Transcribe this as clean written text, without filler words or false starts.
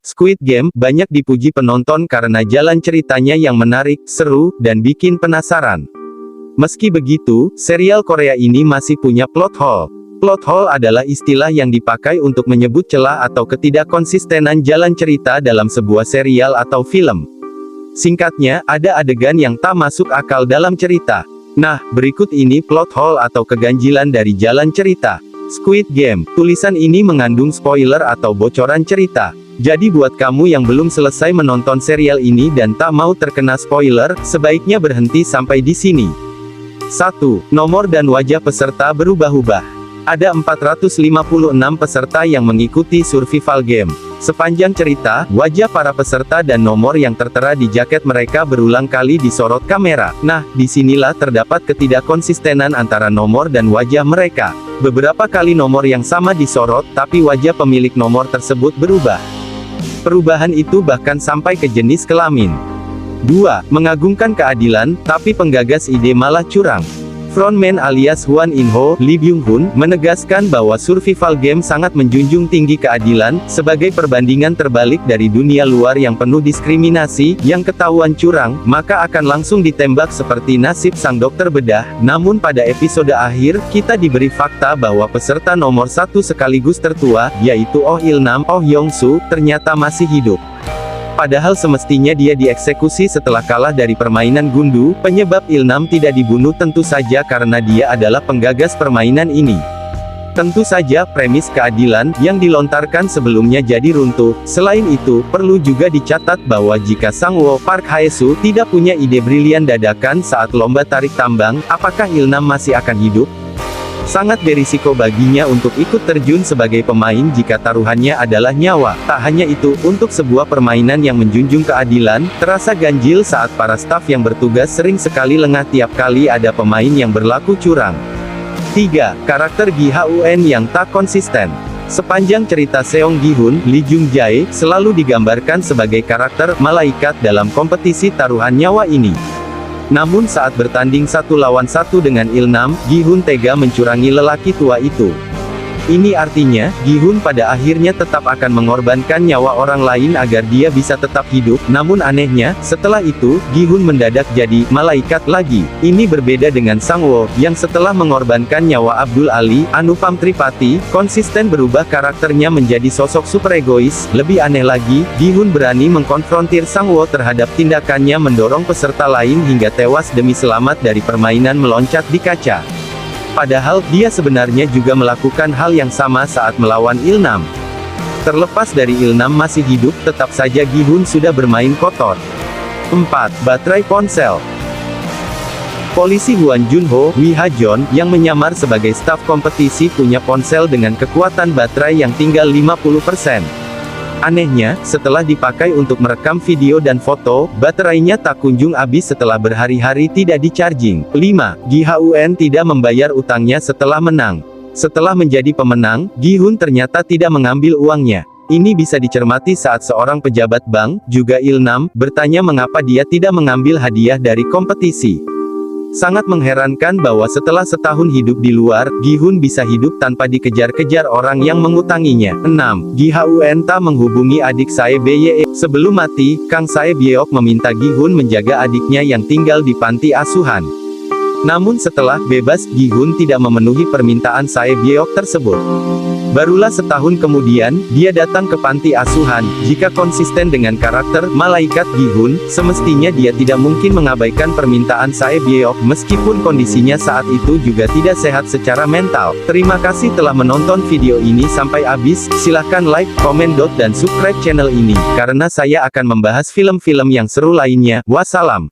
Squid Game banyak dipuji penonton karena jalan ceritanya yang menarik, seru, dan bikin penasaran. Meski begitu, serial Korea ini masih punya plot hole. Plot hole adalah istilah yang dipakai untuk menyebut celah atau ketidakkonsistenan jalan cerita dalam sebuah serial atau film. Singkatnya, ada adegan yang tak masuk akal dalam cerita. Nah, berikut ini plot hole atau keganjilan dari jalan cerita Squid Game. Tulisan ini mengandung spoiler atau bocoran cerita. Jadi buat kamu yang belum selesai menonton serial ini dan tak mau terkena spoiler, sebaiknya berhenti sampai di sini. 1. Nomor dan wajah peserta berubah-ubah. Ada 456 peserta yang mengikuti survival game. Sepanjang cerita, wajah para peserta dan nomor yang tertera di jaket mereka berulang kali disorot kamera. Nah, disinilah terdapat ketidakkonsistenan antara nomor dan wajah mereka. Beberapa kali nomor yang sama disorot, tapi wajah pemilik nomor tersebut berubah. Perubahan itu bahkan sampai ke jenis kelamin. 2. Mengagungkan keadilan, tapi penggagas ide malah curang. Frontman alias Hwan In-ho, Lee Byung-hun, menegaskan bahwa survival game sangat menjunjung tinggi keadilan, sebagai perbandingan terbalik dari dunia luar yang penuh diskriminasi, yang ketahuan curang, maka akan langsung ditembak seperti nasib sang dokter bedah. Namun pada episode akhir, kita diberi fakta bahwa peserta nomor 1 sekaligus tertua, yaitu Oh Il-nam, Oh Yong-su, ternyata masih hidup. Padahal semestinya dia dieksekusi setelah kalah dari permainan gundu. Penyebab Il-nam tidak dibunuh tentu saja karena dia adalah penggagas permainan ini. Tentu saja, premis keadilan yang dilontarkan sebelumnya jadi runtuh. Selain itu, perlu juga dicatat bahwa jika Sang-woo Park Hae-soo tidak punya ide brilian dadakan saat lomba tarik tambang, apakah Il-nam masih akan hidup? Sangat berisiko baginya untuk ikut terjun sebagai pemain jika taruhannya adalah nyawa. Tak hanya itu, untuk sebuah permainan yang menjunjung keadilan, terasa ganjil saat para staf yang bertugas sering sekali lengah tiap kali ada pemain yang berlaku curang. 3. Karakter Gi Ha-eun yang tak konsisten. Sepanjang cerita Seong Gi-hun, Lee Jung-jae, selalu digambarkan sebagai karakter malaikat dalam kompetisi taruhan nyawa ini. Namun saat bertanding 1 lawan 1 dengan Il-nam, Gi-hun tega mencurangi lelaki tua itu. Ini artinya, Gi-hun pada akhirnya tetap akan mengorbankan nyawa orang lain agar dia bisa tetap hidup. Namun anehnya, setelah itu, Gi-hun mendadak jadi malaikat lagi. Ini berbeda dengan Sang-woo, yang setelah mengorbankan nyawa Abdul Ali, Anupam Tripati, konsisten berubah karakternya menjadi sosok super egois. Lebih aneh lagi, Gi-hun berani mengkonfrontir Sang-woo terhadap tindakannya mendorong peserta lain hingga tewas demi selamat dari permainan meloncat di kaca. Padahal, dia sebenarnya juga melakukan hal yang sama saat melawan Il-nam. Terlepas dari Il-nam masih hidup, tetap saja Gi-hun sudah bermain kotor. 4. Baterai ponsel. Polisi Hwan Jun-ho, Wi Ha-jon, yang menyamar sebagai staf kompetisi punya ponsel dengan kekuatan baterai yang tinggal 50%. Anehnya, setelah dipakai untuk merekam video dan foto, baterainya tak kunjung habis setelah berhari-hari tidak di-charging. 5. Gi Ha-eun tidak membayar utangnya setelah menang. Setelah menjadi pemenang, Gi-hun ternyata tidak mengambil uangnya. Ini bisa dicermati saat seorang pejabat bank, juga Il-nam, bertanya mengapa dia tidak mengambil hadiah dari kompetisi. Sangat mengherankan bahwa setelah setahun hidup di luar, Gi-hun bisa hidup tanpa dikejar-kejar orang yang mengutanginya. 6. Gi Ha-eun tak menghubungi adik Sae Bye. Sebelum mati, Kang Sae Byeok meminta Gi-hun menjaga adiknya yang tinggal di panti asuhan. Namun setelah bebas, Gi-hun tidak memenuhi permintaan Sae Byeok tersebut. Barulah setahun kemudian, dia datang ke panti asuhan. Jika konsisten dengan karakter malaikat Gi-hun, semestinya dia tidak mungkin mengabaikan permintaan Sae Byeok, meskipun kondisinya saat itu juga tidak sehat secara mental. Terima kasih telah menonton video ini sampai habis. Silahkan like, komen, dan subscribe channel ini, karena saya akan membahas film-film yang seru lainnya. Wassalam.